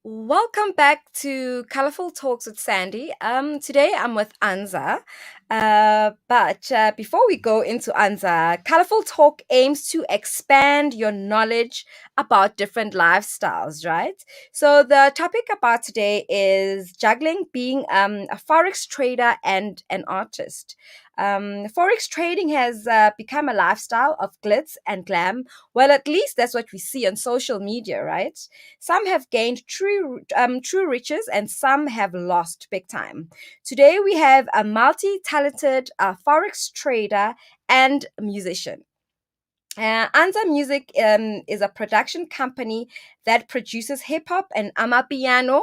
Welcome back to Colourful Talks with Sandy. Today I'm with Anza. But before we go into Anza, Colourful Talk aims to expand your knowledge about different lifestyles, right? So the topic about today is juggling being a forex trader and an artist. Forex trading has become a lifestyle of glitz and glam. Well, at least that's what we see on social media, right? Some have gained true riches, and some have lost big time. Today, we have a multi-talented forex trader and musician. Anza Music is a production company that produces hip hop and amapiano.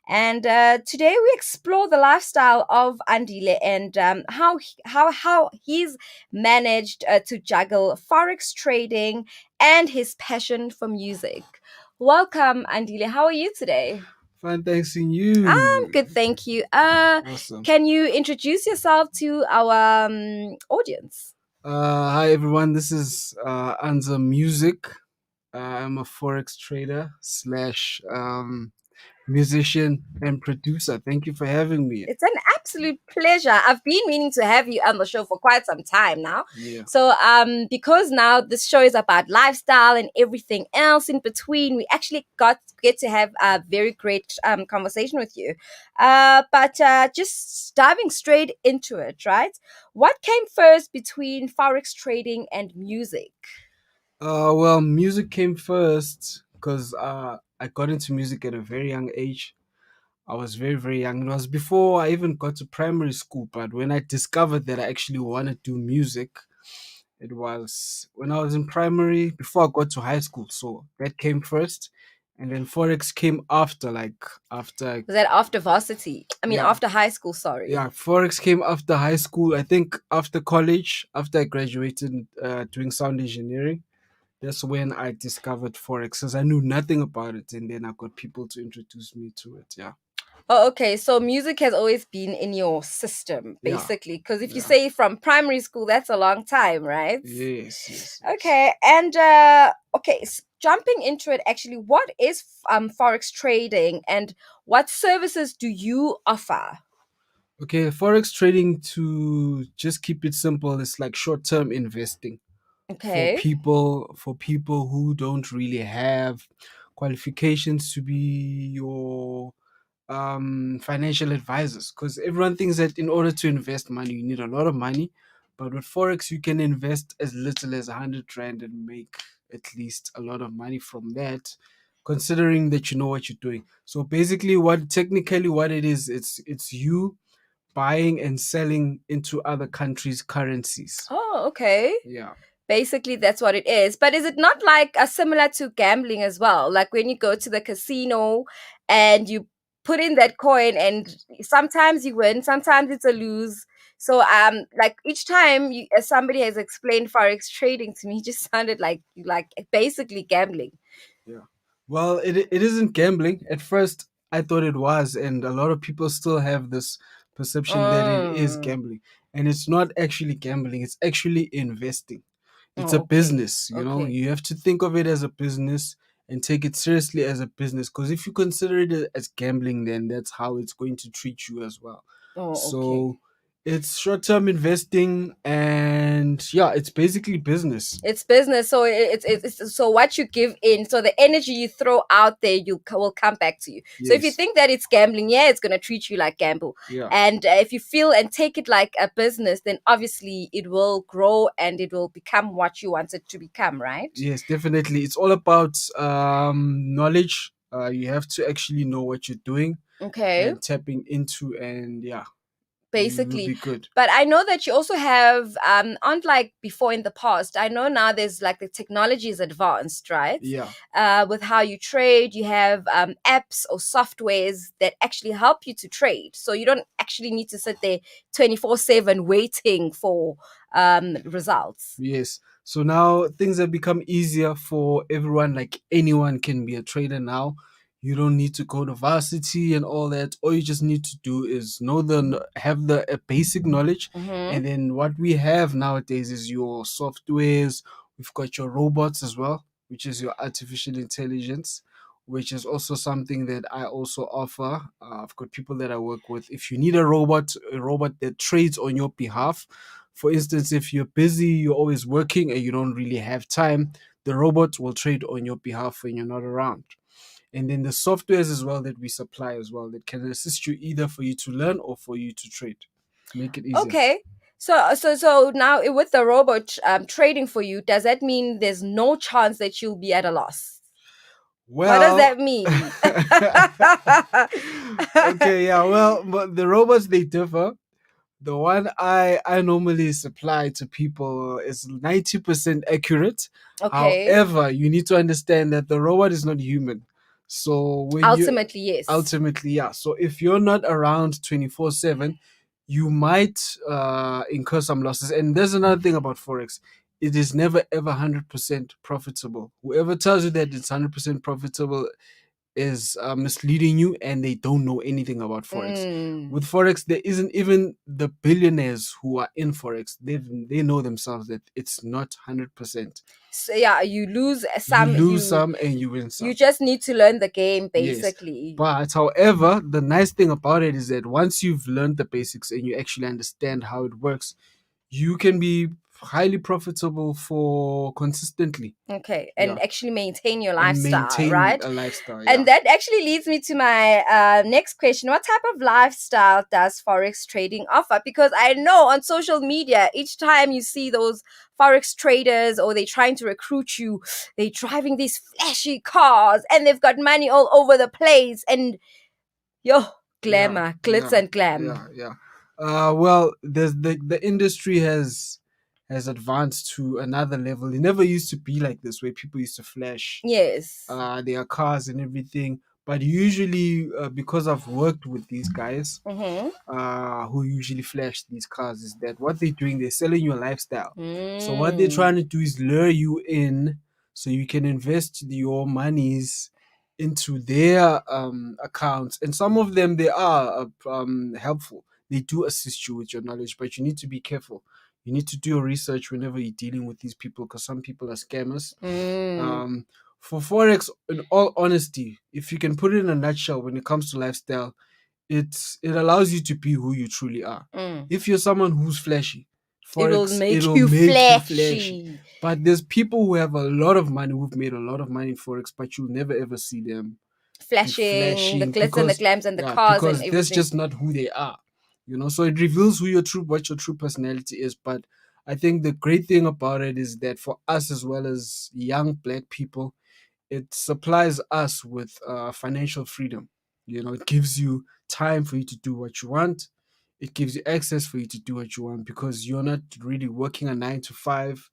And today we explore the lifestyle of Andile and how he's managed to juggle forex trading and his passion for music. Welcome, Andile. How are you today? Fine, thanks in you. I'm good, thank you. Awesome. Can you introduce yourself to our audience? Hi everyone. This is Anza Music. I'm a forex trader slash musician and producer. Thank you for having me. It's an absolute pleasure. I've been meaning to have you on the show for quite some time now. Yeah. So, because now this show is about lifestyle and everything else in between, we actually get to have a very great conversation with you. But just diving straight into it, right? What came first between forex trading and music? Well, music came first because I got into music at a very young age. I was very, very young. It was before I even got to primary school. But when I discovered that I actually want to do music, it was when I was in primary before I got to high school. So that came first. And then Forex came after, like after, Was that after varsity? I mean, yeah, after high school, sorry. yeah. Forex came after high school. I think after college, after I graduated doing sound engineering. That's when I discovered Forex because I knew nothing about it. And then I got people to introduce me to it. Yeah. Oh, okay. So music has always been in your system, Yeah. basically. Because if you Yeah. say from primary school, that's a long time, right? Yes, yes, yes. Okay. And okay, jumping into it, actually, what is forex trading, and what services do you offer? Okay, forex trading, to just keep it simple, is like short-term investing for Okay. people who don't really have qualifications to be your financial advisors, because everyone thinks that in order to invest money you need a lot of money, but with forex you can invest as little as 100 rand and make at least a lot of money from that, considering that you know what you're doing. So basically, what it is, it's you buying and selling into other countries' currencies. Oh, okay. Yeah. Basically, that's what it is. But is it not like similar to gambling as well? Like when you go to the casino and you put in that coin, and sometimes you win, sometimes it's a lose. So, like each time as somebody has explained forex trading to me, it just sounded like basically gambling. Yeah. Well, it isn't gambling. At first, I thought it was, and a lot of people still have this perception that it is Mm. gambling. And it's not actually gambling, it's actually investing. It's a Oh, okay, business, okay. you have to think of it as a business and take it seriously as a business, because if you consider it as gambling, then that's how it's going to treat you as well. Oh, okay. So it's short-term investing, and yeah, it's basically business. It's business, so it's so what you give in, so the energy you throw out there, will come back to you. So if you Yes. think that it's gambling, yeah, it's gonna treat you like gamble. Yeah. And if you feel and take it like a business, then obviously it will grow and it will become what you want it to become, right? Yes, definitely. It's all about knowledge. You have to actually know what you're doing Okay. and tapping into, and yeah, you will Basically. be good. But I know that you also have, unlike before in the past, I know now there's like the technology is advanced, right? Yeah. With how you trade, you have apps or softwares that actually help you to trade. So you don't actually need to sit there 24/7 waiting for results. Yes. So now things have become easier for everyone. Like anyone can be a trader now. You don't need to go to varsity and all that. All you just need to do is have the basic knowledge, Mm-hmm. and then what we have nowadays is your softwares. We've got your robots as well, which is your artificial intelligence. which is also something that I also offer. I've got people that I work with. If you need a robot that trades on your behalf. For instance, if you're busy, you're always working, and you don't really have time, the robot will trade on your behalf when you're not around. And then the softwares as well that we supply as well that can assist you either for you to learn or for you to trade. Make it easier. Okay. So now with the robot trading for you, does that mean there's no chance that you'll be at a loss? What does Well, that mean? okay, yeah, well, but the robots, they differ. The one I normally supply to people is 90% accurate. Okay. However, you need to understand that the robot is not human. So Ultimately, yes. ultimately, yeah. So if you're not around 24/7, you might incur some losses. And there's another thing about Forex. It is never ever 100% profitable. Whoever tells you that it's 100% profitable is misleading you, and they don't know anything about Forex. Mm. With Forex, there isn't even the billionaires who are in Forex. They know themselves that it's not 100%. So yeah, you lose You some, lose some and you win you some. just need to learn the game Yes. basically. But however, the nice thing about it is that once you've learned the basics and you actually understand how it works, you can be highly profitable for consistently. Okay, Yeah. and actually maintain your And lifestyle, maintain right? a lifestyle. Yeah. And that actually leads me to my next question. What type of lifestyle does Forex trading offer? Because I know on social media, each time you see those Forex traders or they're trying to recruit you, they're driving these flashy cars and they've got money all over the place. And yo, Yeah, glamour, glitz yeah, and glam. yeah. Well, there's the industry has advanced to another level. It never used to be like this, where people used to flash Yes. their cars and everything. But usually, because I've worked with these guys, Mm-hmm. who usually flash these cars, is that what they're doing? They're selling you a lifestyle. So what they're Mm. trying to do is lure you in, so you can invest your monies into their accounts. And some of them, they are helpful. They do assist you with your knowledge, but you need to be careful. You need to do your research whenever you're dealing with these people, because some people are scammers. Mm. um for Forex, in all honesty, if you can put it in a nutshell, when it comes to lifestyle, it allows you to be who you truly are. Mm. If you're someone who's flashy, It'll Forex, make it'll you make you flashy. flashy. But there's people who have a lot of money, who've made a lot of money in Forex, but you'll never ever see them be Flashing the flashing, glitz and the because glams and the yeah, cars and because that's everything. just not who they are. So it reveals what your true personality is. But I think the great thing about it is that for us, as well as young black people, it supplies us with financial freedom. It gives you time for you to do what you want. It gives you access for you to do what you want, because you're not really working a 9 to 5.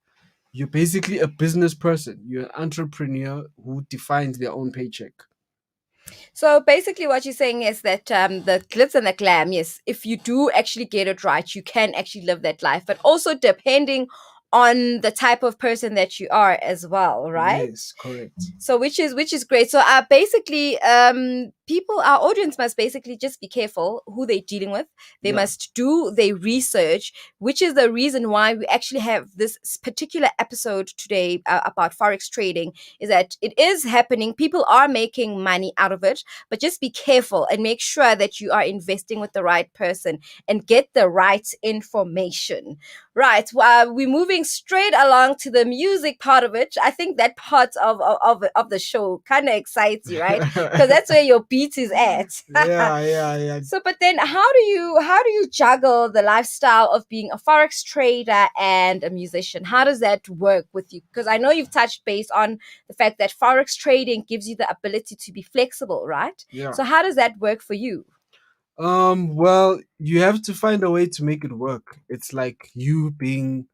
You're basically a business person. You're an entrepreneur who defines their own paycheck. So basically, what you're saying is that the glitz and the glam, yes, if you do actually get it right, you can actually live that life, but also depending on the type of person that you are as well, right? Yes, correct. So which is great. So basically people, our audience must basically just be careful who they're dealing with. They Yeah, must do their research, which is the reason why we actually have this particular episode today about forex trading, is that it is happening. People are making money out of it, but just be careful and make sure that you are investing with the right person and get the right information. Right. We're moving straight along to the music part of it. I think that part of the show kind of excites you, right? Because that's where your beat is at. yeah, yeah, yeah. So, but then how do you juggle the lifestyle of being a forex trader and a musician? How does that work with you? Because I know you've touched base on the fact that forex trading gives you the ability to be flexible, right? Yeah. So, how does that work for you? Well, you have to find a way to make it work. It's like you being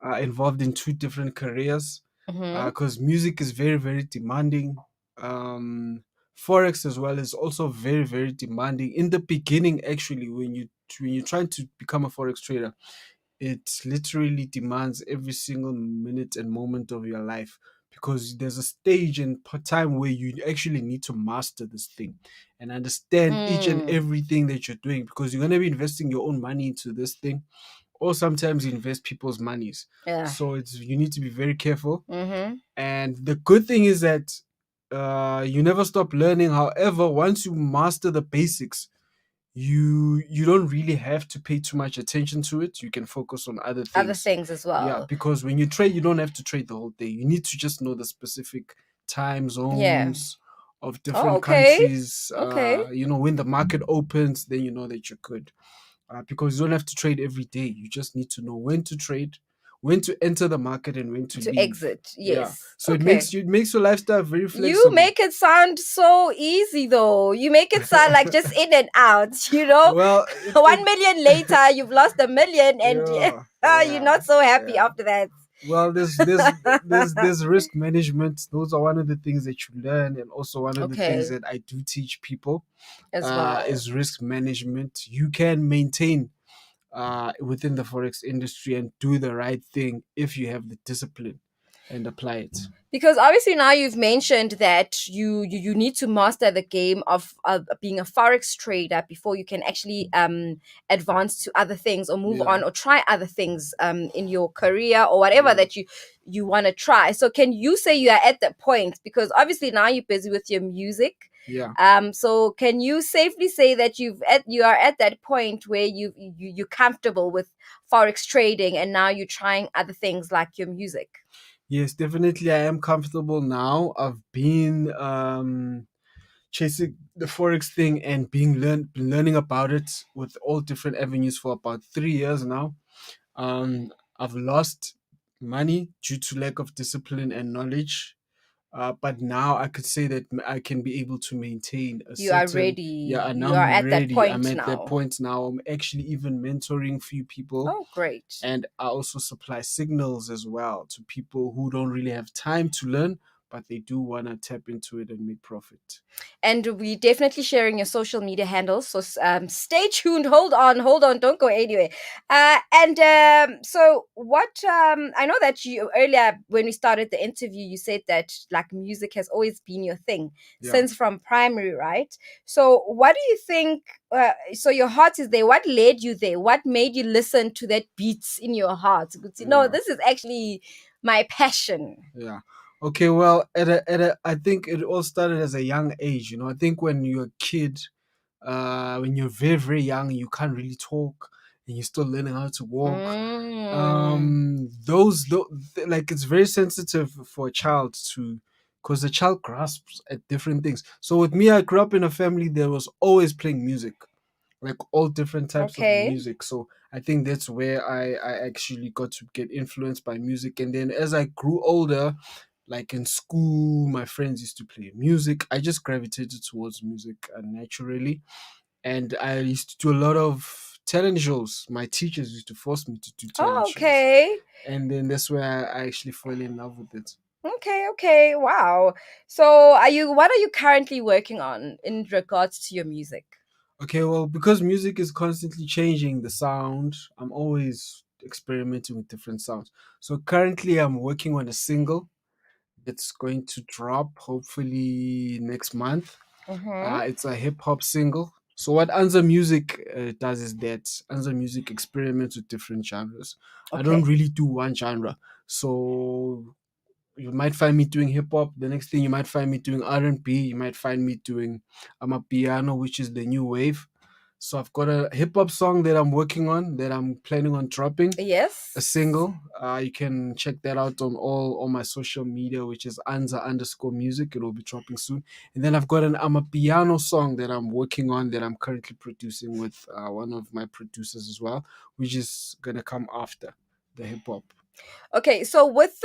involved in two different careers, Mm-hmm. because music is very, very demanding. Um, Forex as well is also very, very demanding. In the beginning, actually, when you're trying to become a Forex trader, it literally demands every single minute and moment of your life, because there's a stage and time where you actually need to master this thing and understand each and Mm, everything that you're doing, because you're going to be investing your own money into this thing, or sometimes you invest people's monies. yeah. So you need to be very careful. Mm-hmm. And the good thing is that you never stop learning. However, once you master the basics, you don't really have to pay too much attention to it. You can focus on other Other things. things as Yeah, well. because when you trade, you don't have to trade the whole day. You need to just know the specific time Yeah. zones of Oh, different okay. countries. Okay. When the market opens, then you know that you're good. Because you don't have to trade every day. You just need to know when to trade, when to enter the market, and when to To leave. exit. Yeah. Yes. So Okay. it makes your lifestyle very You flexible. make it sound so easy though. You make it sound like just in and out, you know? Well, 1 million later, you've lost a million and yeah, you're yeah, not so happy yeah. after that. Well, there's risk management. Those are one of the things that you learn, and also one of the things Okay, that I do teach people as well. is risk management. You can maintain within the forex industry and do the right thing if you have the discipline and apply it. Because obviously now you've mentioned that you need to master the game of being a forex trader before you can actually advance to other things or move Yeah, on or try other things in your career or whatever yeah, that you want to try. So can you say you are at that point? Because obviously now you're busy with your music. yeah. So can you safely say that you are at that point where you're comfortable with forex trading and now you're trying other things like your music? Yes, definitely. I am comfortable now. I've been chasing the forex thing and been learning about it with all different avenues for about 3 years now. I've lost money due to lack of discipline and knowledge. But now I could say that I can be able to maintain a You are certain, ready. yeah, and You are I'm at that ready. I'm point at that now. point now. I'm actually even mentoring few people, Oh, great. and I also supply signals as well to people who don't really have time to learn, but they do want to tap into it and make profit. And we definitely sharing your social media handles. So stay tuned. Hold on. Don't go anywhere. And so what? I know that you earlier when we started the interview, you said that like music has always been your thing Yeah, since from primary, right? So what do you think? So your heart is there. What led you there? What made you listen to that beats in your heart? Good to know yeah, this is actually my passion. yeah. Okay, well, I think it all started as a young age. I think when you're a kid, when you're very very young, you can't really talk, and you're still learning how to walk. Mm, Like it's very sensitive for a child to, because the child grasps at different things. So with me, I grew up in a family that was always playing music, like all different types of okay. music. So I think that's where I actually got to get influenced by music. And then as I grew older, like in school, my friends used to play music. I just gravitated towards music naturally, and I used to do a lot of talent shows. My teachers used to force me to do talent Oh, shows, okay. and then that's where I actually fell in love with it. Okay, okay. Wow. So what are you currently working on in regards to your music? Okay, well, because music is constantly changing the sound, I'm always experimenting with different sounds. So currently, I'm working on a single that's going to drop hopefully next month. Mm-hmm. It's a hip hop single. So what Anza Music does is that Anza Music experiments with different genres. I don't Okay. really do one genre. So you might find me doing hip hop. The next thing you might find me doing R&B. You might find me doing a piano, which is the new wave. So I've got a hip hop song that I'm working on that I'm planning on dropping a Yes. single. You can check that out on all my social media, which is Anza_music. It will be dropping soon. And then I've got an piano song that I'm working on that I'm currently producing with one of my producers as well, which is gonna come after the hip hop. Okay, so with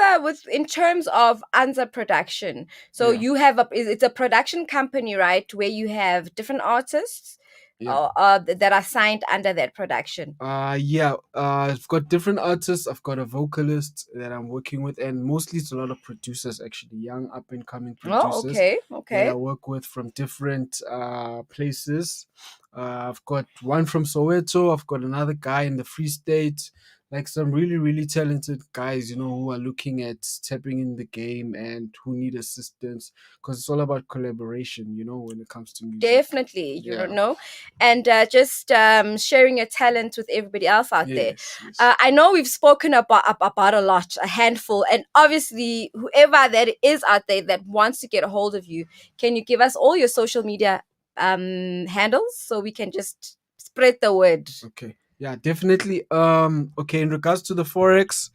in terms of Anza production, so Yeah, you have it's a production company, right, where you have different artists yeah. that are signed under that production. Yeah, I've got different artists. I've got a vocalist that I'm working with, and mostly it's a lot of producers, actually, young up and coming Oh, producers okay, that I okay. work with from different places. I've got one from Soweto. I've got another guy in the Free State. like some really, really talented guys, who are looking at stepping in the game and who need assistance, because it's all about collaboration, when it comes to music. Definitely, Yeah. and just sharing your talent with everybody else out there. Yes, yes. I know we've spoken about a lot, a handful, and obviously, whoever that is out there that wants to get a hold of you, can you give us all your social media handles so we can just spread the word? Okay. Yeah, definitely. Okay, in regards to the Forex,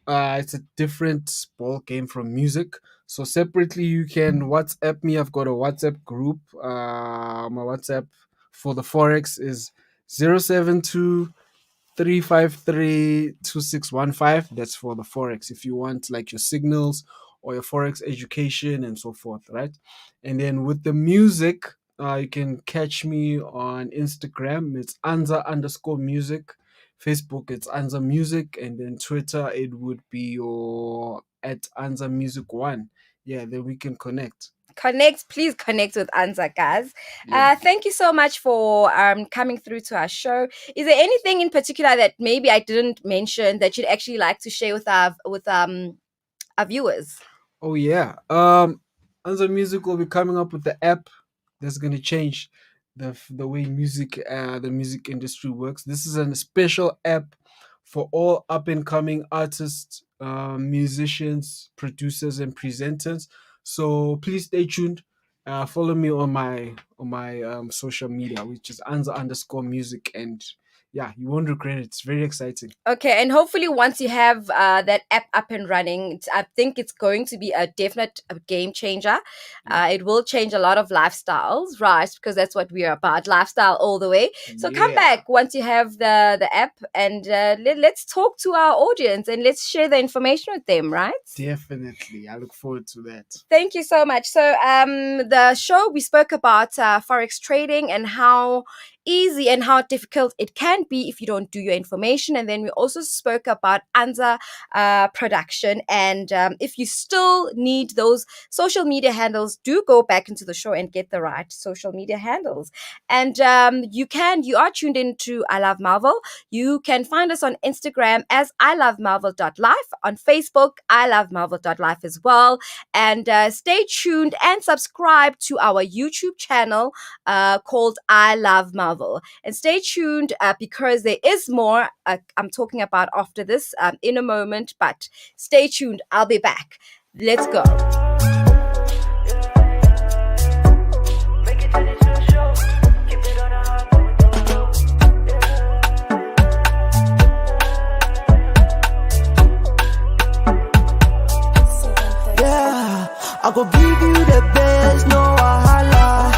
it's a different ball game from music. So separately, you can WhatsApp me. I've got a WhatsApp group. My WhatsApp for the Forex is 072 353 2615. That's for the Forex. If you want like your signals or your Forex education and so forth, right? And then with the music, you can catch me on Instagram. It's Anza_music. Facebook, it's Anza Music. And then Twitter, it would be your at Anza Music One. Yeah, then we can connect. Please connect with Anza, guys. Yeah. Thank you so much for coming through to our show. Is there anything in particular that maybe I didn't mention that you'd actually like to share with our viewers? Oh yeah. Anza Music will be coming up with the app that's gonna change the way the music industry works. This is a special app for all up and coming artists, musicians, producers, and presenters. So please stay tuned. Follow me on my social media, which is Anza_music, and yeah, you won't regret it. It's very exciting. Okay, and hopefully once you have that app up and running, I think it's going to be a definite game changer. It will change a lot of lifestyles, right? Because that's what we are about, lifestyle all the way. So come back once you have the app, and let's talk to our audience and let's share the information with them, right? Definitely. I look forward to that. Thank you so much. So the show, we spoke about Forex trading and how easy and how difficult it can be if you don't do your information. And then we also spoke about Anza production. And if you still need those social media handles, do go back into the show and get the right social media handles. And you are tuned into I Love Marvel. You can find us on Instagram as ilovemarvel.life, on Facebook, ilovemarvel.life as well. And stay tuned and subscribe to our YouTube channel called I Love Marvel. And stay tuned because there is more I'm talking about after this in a moment, but stay tuned. I'll be back. Let's go. Yeah, I go give you the best, no wahala.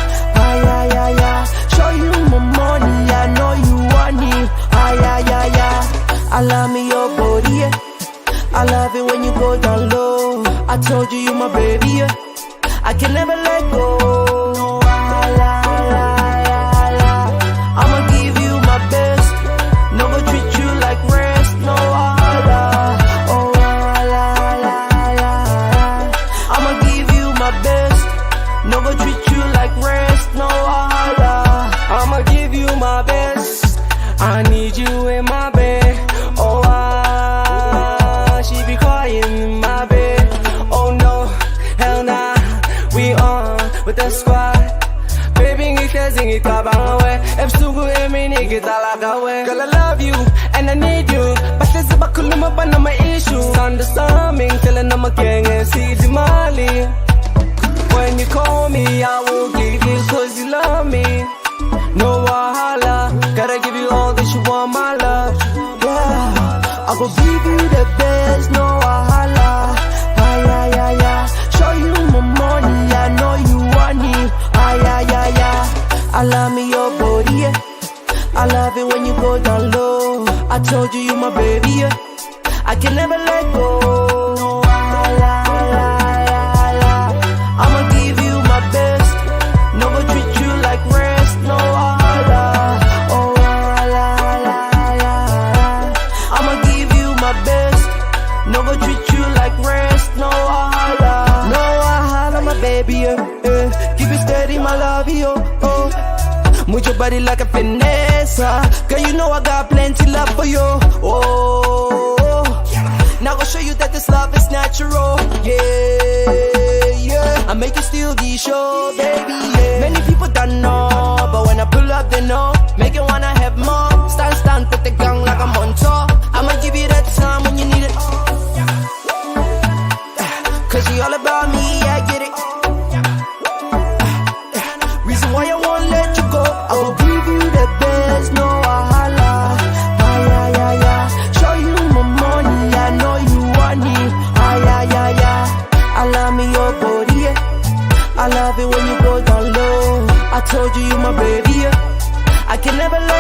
Show you my money, I know you want it. I love me your body, yeah. I love it when you go down low. I told you my baby, yeah. I can never let go. No, I'ma give you my best. No go treat you like rest. No, oh, I'ma give you my best. No go treat you like rest. No, I'ma give you my best. I need you in my bed. Oh, she be crying in my bed. Oh no, hell nah. We on with the squad. Baby, you can't sing it up away. If Sugu and me, nigga, away. Girl, I love you and I need you. But there's a bakuluma, but no my issues. Understanding, telling them I can't see the Mali. When you call me, I will give you cause you love me. No wahala, gotta give you all that you want, my love. Yeah, I go give you the best, no wahala. Show you my money, I know you want it. I love me your body, yeah. I love it when you go down low. I told you my baby, yeah. I can never let go. No, I'ma give you my best. No go treat you like rest. No, I'ma give you my best. No go treat you like rest. No, my baby, yeah. Keep it steady, my love, yo. Oh, move your body like a finesse. better. Girl, you know I got plenty love for you. Oh, now I'll show you that this love is natural. Yeah, I make you steal the show, baby. Yeah. Many people don't know, but when I pull up, they know. Make you wanna have more. Stand, put the gang like I'm on tour. I'ma give you that time when you need it. Cause you all about me, I get it. Reason why I won't let you go. I will give you the best, no wahala. Show you my money, I know you want it. I love me your body, yeah. I love it when you go down low. I told you you my baby, yeah. I can never let